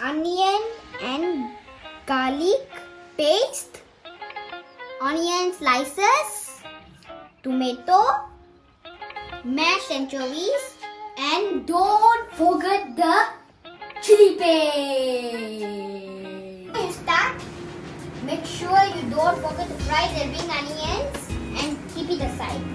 onion and garlic paste, onion slices, tomato, mashed anchovies, and don't forget the chili paste. When you start, make sure you don't forget to fry the ring onions and keep it aside.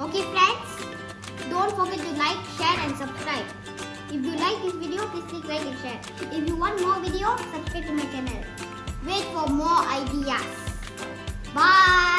Okay friends, don't forget to like, share and subscribe. If you like this video, please click like and share. If you want more videos, subscribe to my channel. Wait for more ideas. Bye.